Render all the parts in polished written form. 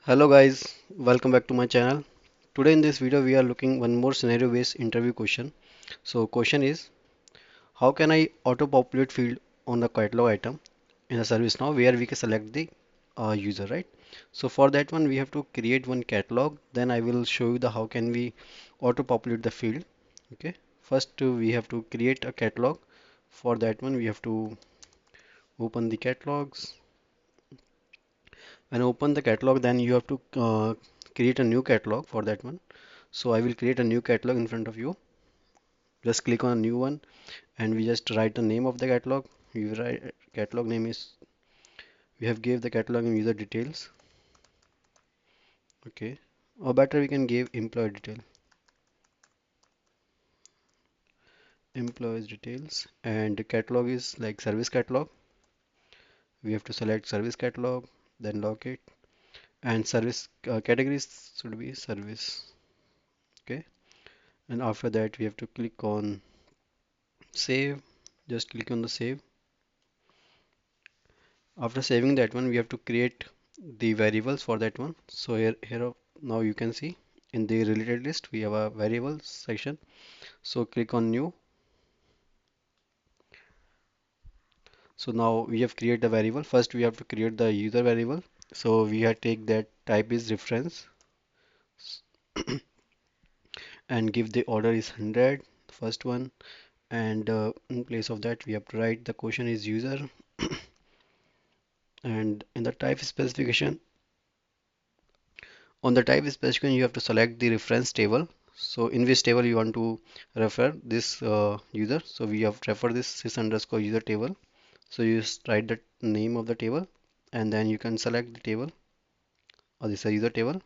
Hello guys, welcome back to my channel. Today in this video we are looking one more scenario based interview question. So question is, how can I auto populate field on the catalog item in a service now where we can select the user, right? So for that one we have to create one catalog, then I will show you the how can we auto populate the field. Okay, first we have to create a catalog. For that one we have to open the catalogs. When I open the catalog, then you have to create a new catalog for that one. So I will create a new catalog in front of you. Just click on a new one and we just write the name of the catalog. We write catalog name is, we have gave the catalog and user details. Okay. Or better we can give employee detail. Employees details, and the catalog is like service catalog. We have to select service catalog, then lock it, and service categories should be service. Okay. And after that we have to click on save. Just click on the save. After saving that one, we have to create the variables for that one. So here now you can see in the related list we have a variables section. So click on new. So now we have created a variable. First we have to create the user variable. So we have take that type is reference and give the order is 100, first one, and in place of that we have to write the question is user, and in the type specification, on the type specification you have to select the reference table. So in which table you want to refer this user. So we have refer this sys underscore user table. So you just write the name of the table and then you can select the table or this is a user table.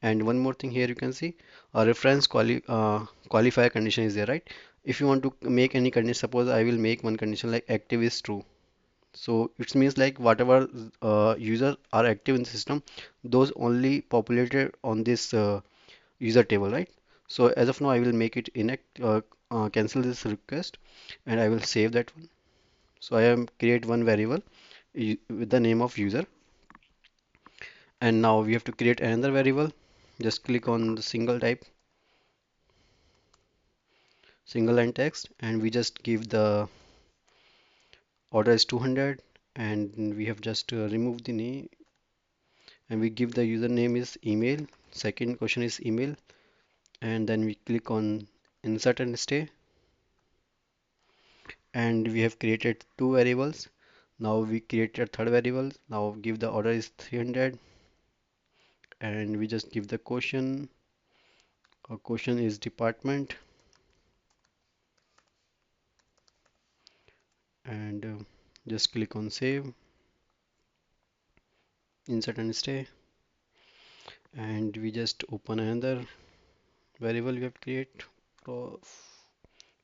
And one more thing here you can see a reference qualifier condition is there, right? If you want to make any condition, suppose I will make one condition like active is true. So it means like whatever users are active in the system, those only populated on this user table, right? So as of now, I will make it cancel this request, and I will save that one. So I am create one variable with the name of user, and now we have to create another variable. Just click on the single type, single line text, and we just give the order is 200, and we have just removed the name, and we give the username is email. Second question is email, and then we click on insert and stay, and we have created two variables. Now we created a third variable. Now give the order is 300, and we just give the question. Our question is department, and just click on save, insert and stay, and we just open another variable we have create of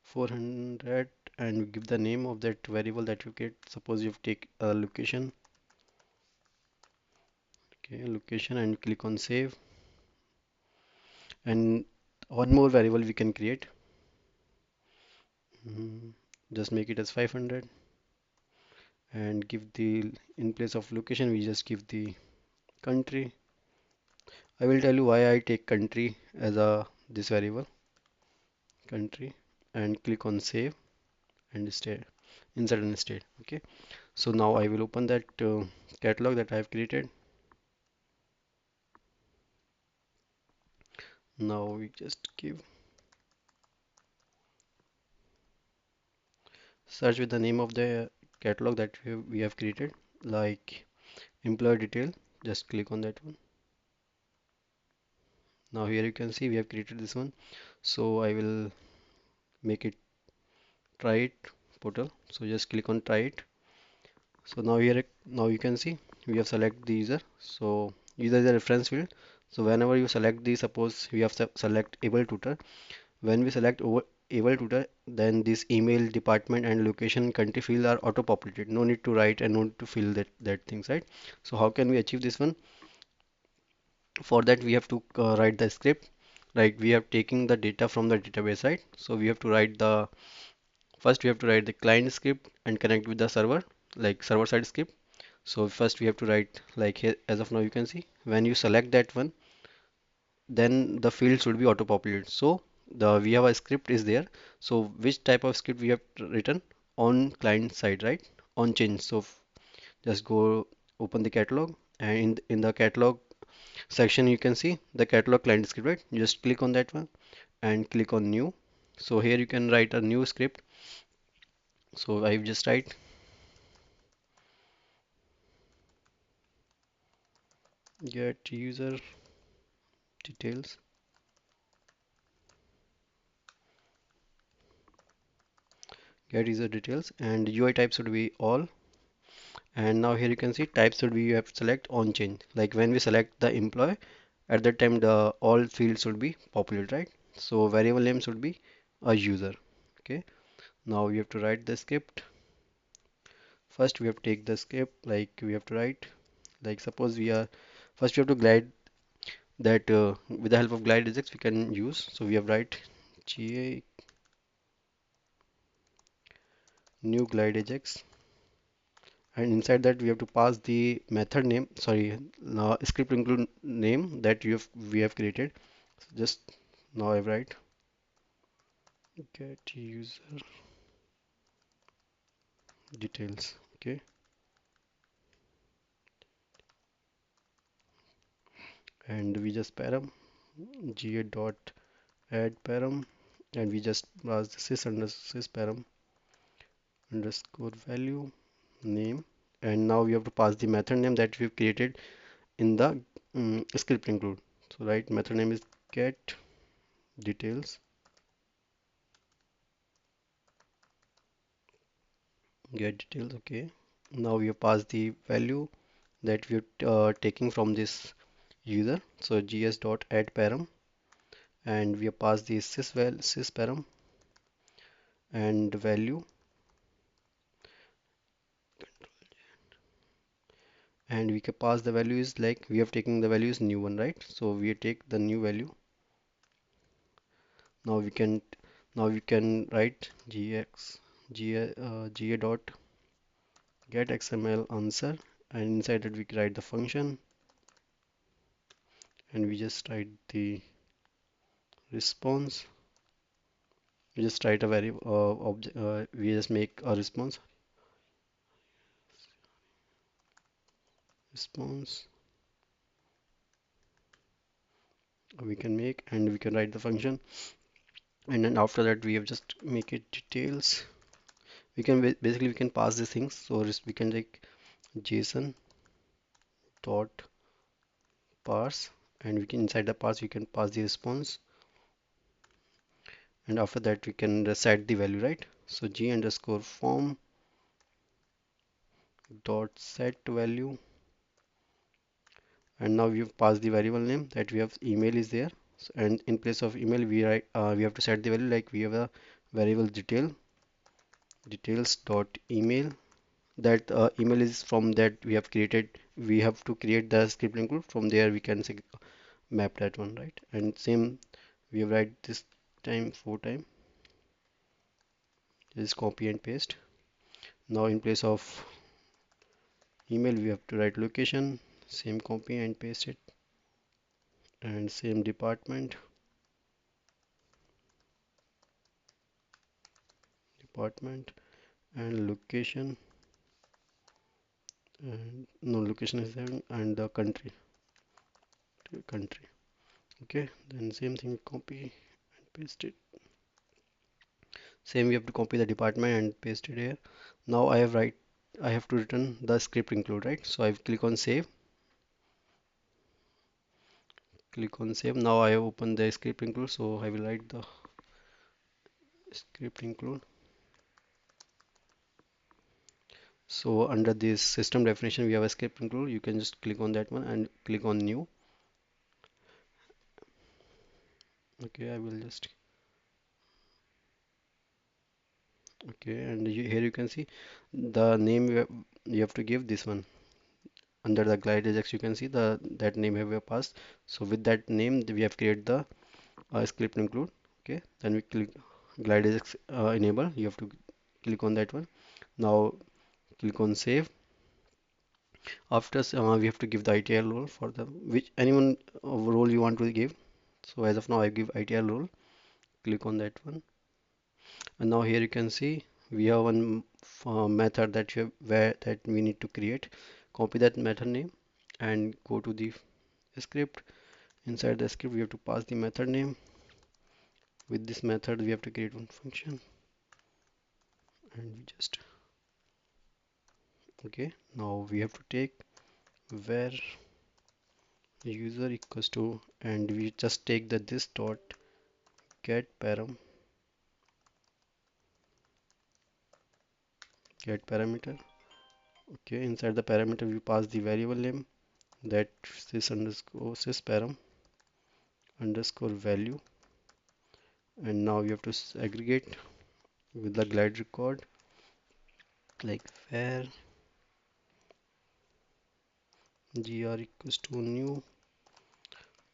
400, and we give the name of that variable that you get. Suppose you take a location. Okay, location, and click on save, and one more variable we can create. Just make it as 500, and give the, in place of location we just give the country. I will tell you why I take country as a this variable, country, and click on save and stay, insert and stay. Okay, so now I will open that catalog that I have created. Now we just give search with the name of the catalog that we have created, like employee detail. Just click on that one. Now here you can see we have created this one. So I will make it try it portal. So just click on try it. So now here, now you can see we have select the user. So user is a reference field. So whenever you select the, suppose we have select able tutor. When we select able tutor, then this email, department, and location, country field are auto populated. No need to write and no need to fill that things, right? So how can we achieve this one? For that we have to write the script. Like we have taken the data from the database, right? So we have to write the, first we have to write the client script and connect with the server, like server side script. So first we have to write like here, as of now you can see when you select that one, then the field should be auto-populated. So the we have a script is there. So which type of script we have written on client side, right? On change. So just go open the catalog, and in the catalog section you can see the catalog client script, right? You just click on that one and click on new. So here you can write a new script. So I just write get user details, get user details, and UI type should be all. And now here you can see types should be you have to select on change. Like when we select the employee, at that time the all fields should be populated, right? So variable name should be a user. Okay. Now we have to write the script. First we have to take the script, like we have to write, like suppose we are first we have to glide that with the help of glide regex we can use. So we have write ga new glide regex, and inside that we have to pass the method name, sorry, script include name that we have created. So just now I write get user details. Okay, and we just param ga dot add param, and we just pass the sys param underscore value name, and now we have to pass the method name that we've created in the script include. So right method name is details get details. Okay, now we have passed the value that we're taking from this user. So gs dot add param, and we have passed the sys param and value, and we can pass the value is like we have taken the value is new one, right? So we take the new value. Now we can write ga dot get xml answer, and inside that we write the function, and we just write the response. We just write a very object, we just make a response we can make, and we can write the function, and then after that we have just make it details. We can basically we can pass these things. So we can like json dot parse, and we can inside the parse we can pass the response, and after that we can set the value, right? So g underscore form dot set value, and now we've passed the variable name that we have email is there. So, and in place of email we write we have to set the value, like we have a variable details dot email, that email is from that we have created. We have to create the script include, from there we can say, map that one, right? And same we have write this time 4 times, just copy and paste. Now in place of email we have to write location, same copy and paste it, and same department and location, and no location is there, and the country. Okay, then same thing, copy and paste it. Same we have to copy the department and paste it here. Now I have to return the script include, right? So I click on save, now I have opened the script include. So I will write the script include. So under this system definition we have a script include. You can just click on that one and click on new. Okay, I will just okay, and here you can see the name you have to give this one. Under the glide regex you can see the that name have we passed. So with that name we have created the script include. Okay, then we click glide regex enable. You have to click on that one. Now click on save, After we have to give the ITL role for the which anyone role you want to give. So as of now I give ITL role. Click on that one, and now here you can see we have one method that you have, where that we need to create. Copy that method name and go to the script. Inside the script we have to pass the method name. With this method we have to create one function, and we just okay. Now we have to take where user equals to, and we just take the this dot get param get parameter. Okay, inside the parameter we pass the variable name that sys underscore sys param underscore value, and now we have to aggregate with the glide record like where gr equals to new.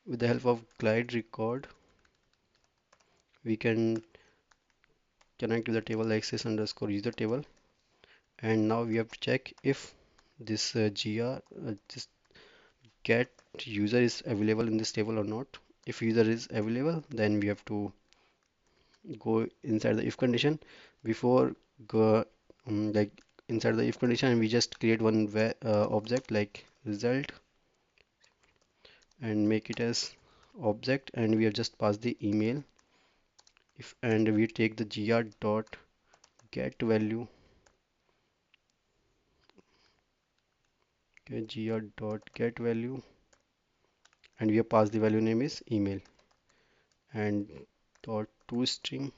With the help of glide record we can connect to the table like sys underscore user table, and now we have to check if this this get user is available in this table or not. If user is available, then we have to go inside the if condition. Before go like inside the if condition, we just create one object like result and make it as object, and we have just passed the email. If and we take the gr dot get value, okay, gr dot get value, and we have passed the value name is email, and dot to string.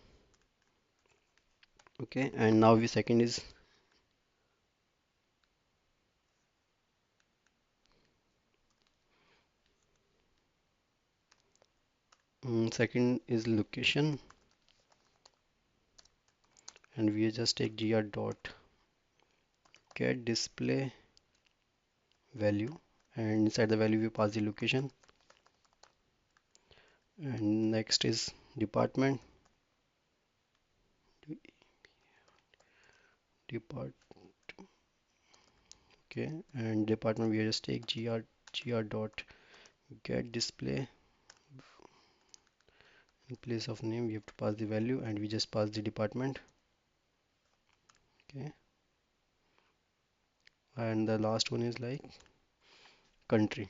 Okay, and now we second is second is location, and we just take gr dot get display value, and inside the value we pass the location, and next is department depart okay, and department we just take gr dot get display. In place of name we have to pass the value, and we just pass the department. Okay, and the last one is like country.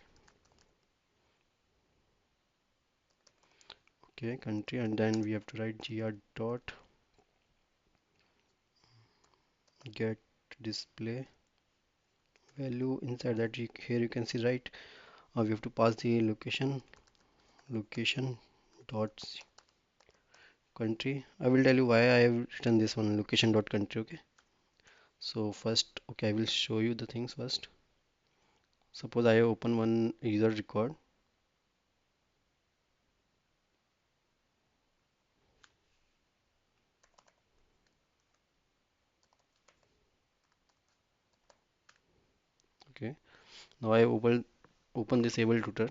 Okay, country, and then we have to write gr dot get display value. Inside that here you can see, right, we have to pass the location dot country. I will tell you why I have written this one location dot country. Okay, so first, okay, I will show you the things first. Suppose I open one user record. Okay, now I open this able tutor.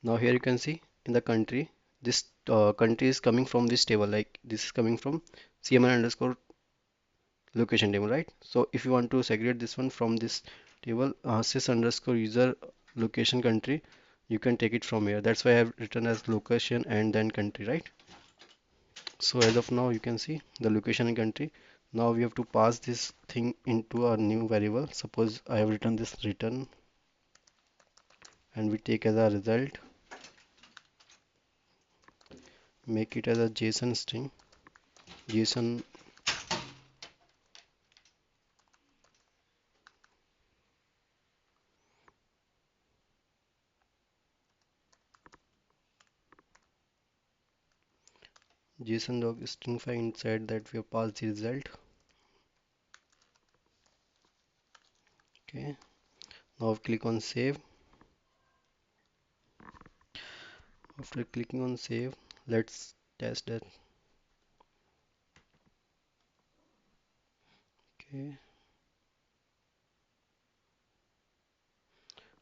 Now here you can see in the country, this country is coming from this table, like this is coming from cmn underscore location table, right? So if you want to segregate this one from this table, sys underscore user location country, you can take it from here. That's why I have written as location and then country, right? So as of now you can see the location and country. Now we have to pass this thing into a new variable. Suppose I have written this return, and we take as a result, make it as a json string, json json log string file. Inside that we have passed the result. Okay, now click on save. After clicking on save, let's test that. Okay,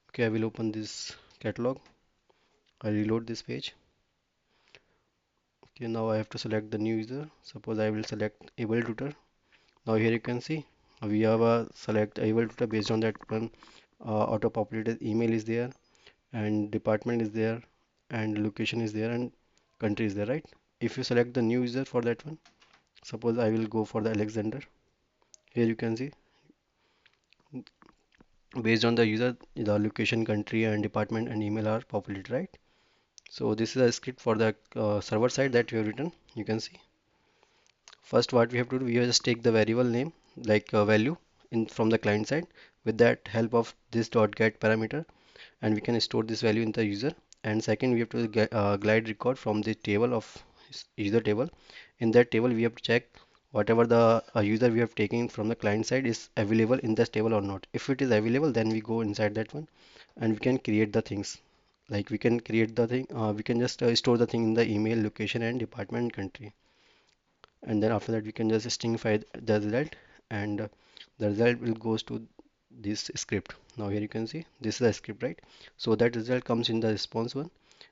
okay, I will open this catalog. I reload this page. Okay, now I have to select the new user. Suppose I will select able tutor. Now here you can see we have a select able tutor. Based on that one auto-populated email is there, and department is there, and location is there, and country is there, right? If you select the new user for that one, suppose I will go for the Alexander. Here you can see based on the user, the location, country, and department and email are populated, right? So this is a script for the server side that we have written. You can see first what we have to do, we have just take the variable name like value in from the client side with that help of this dot get parameter, and we can store this value in the user. And second, we have to get glide record from the table of user table. In that table we have to check whatever the user we have taken from the client side is available in this table or not. If it is available, then we go inside that one and we can create the things. Like we can create the thing, we can just store the thing in the email, location, and department, country. And then after that we can just stringify the result, and the result will goes to this script. Now here you can see this is the script, right? So that result comes in the response one,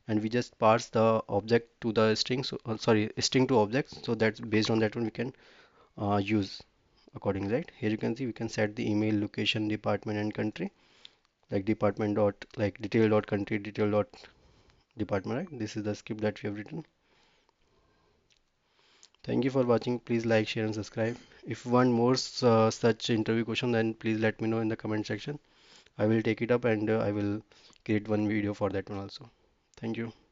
and we just pass the object to the string, so sorry, string to object, so that's based on that one we can use accordingly, right? Here you can see we can set the email, location, department, and country, like department dot like detail dot country, detail dot department, right? This is the script that we have written. Thank you for watching. Please like, share, and subscribe. If you want more such interview question, then please let me know in the comment section. I will take it up, and I will create one video for that one also. Thank you.